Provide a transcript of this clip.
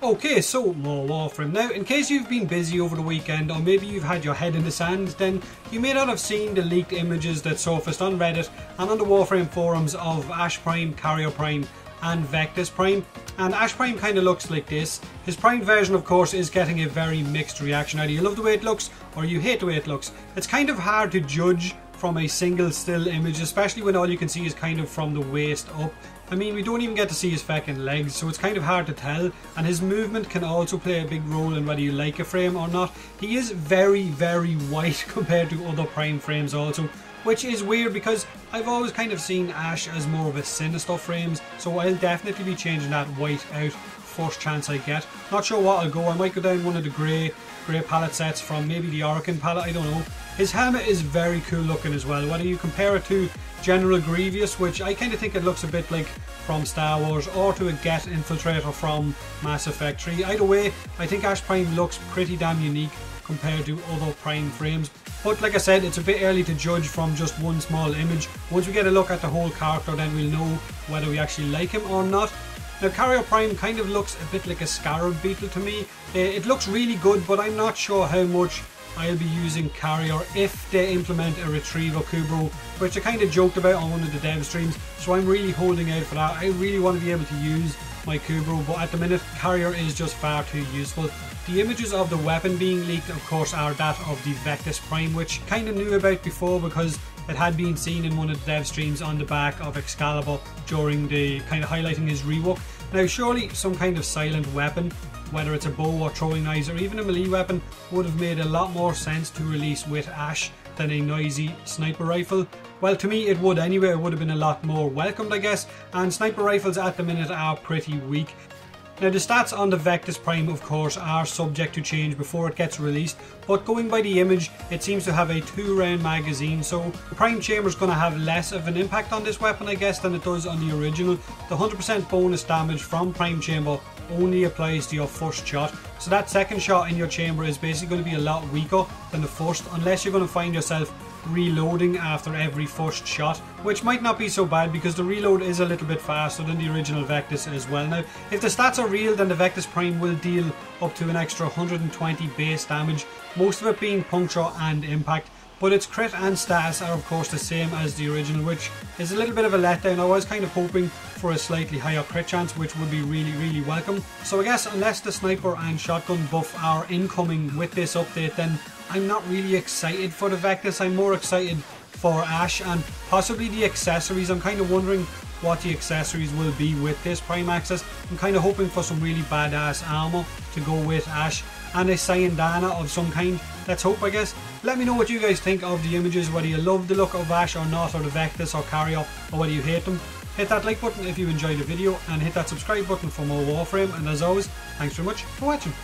Okay, so more Warframe. Now, in case you've been busy over the weekend, or maybe you've had your head in the sand, then you may not have seen the leaked images that surfaced on Reddit and on the Warframe forums of Ash Prime, Carrier Prime and Vectis Prime. And Ash Prime kind of looks like this. His primed version, of course, is getting a very mixed reaction. Either you love the way it looks or you hate the way it looks. It's kind of hard to judge from a single still image, especially when all you can see is kind of from the waist up. I mean, we don't even get to see his fucking legs, so it's kind of hard to tell, and his movement can also play a big role in whether you like a frame or not. He is very, very white compared to other Prime frames also, which is weird because I've always kind of seen Ash as more of a sinister frames, so I'll definitely be changing that white out first chance I get. Not sure what I'll go. I might go down one of the grey palette sets from maybe the Orokin palette, I don't know. His helmet is very cool looking as well, whether you compare it to General Grievous, which I kind of think it looks a bit like from Star Wars, or to a Get Infiltrator from Mass Effect 3. Either way, I think Ash Prime looks pretty damn unique compared to other Prime frames. But like I said, it's a bit early to judge from just one small image. Once we get a look at the whole character, then we'll know whether we actually like him or not. Now, Carrier Prime kind of looks a bit like a Scarab Beetle to me. It looks really good, but I'm not sure how much I'll be using Carrier if they implement a Retriever Kubro, which I kind of joked about on one of the dev streams, so I'm really holding out for that. I really want to be able to use my Kubro, but at the minute Carrier is just far too useful. The images of the weapon being leaked, of course, are that of the Vectis Prime, which kind of knew about before because it had been seen in one of the dev streams on the back of Excalibur during the kind of highlighting his rework. Now, surely some kind of silent weapon, whether it's a bow or throwing knives or even a melee weapon, would have made a lot more sense to release with Ash than a noisy sniper rifle. Well, to me it would anyway. It would have been a lot more welcomed, I guess, and sniper rifles at the minute are pretty weak. Now, the stats on the Vectis Prime, of course, are subject to change before it gets released, but going by the image, it seems to have a 2-round magazine, so the Prime Chamber is going to have less of an impact on this weapon, I guess, than it does on the original. The 100% bonus damage from Prime Chamber only applies to your first shot, so that second shot in your chamber is basically going to be a lot weaker than the first, unless you're going to find yourself reloading after every first shot, which might not be so bad because the reload is a little bit faster than the original Vectis as well. Now, if the stats are real, then the Vectis Prime will deal up to an extra 120 base damage, most of it being puncture and impact, but its crit and stats are of course the same as the original, which is a little bit of a letdown. I was kind of hoping for a slightly higher crit chance, which would be really welcome. So I guess unless the sniper and shotgun buff are incoming with this update, then I'm not really excited for the Vectis. I'm more excited for Ash and possibly the accessories. I'm kind of wondering what the accessories will be with this Prime Access. I'm kind of hoping for some really badass armor to go with Ash and a Sayandana of some kind. Let's hope, I guess. Let me know what you guys think of the images, whether you love the look of Ash or not, or the Vectis or Carrier, or whether you hate them. Hit that like button if you enjoyed the video, and hit that subscribe button for more Warframe, and as always, thanks very much for watching.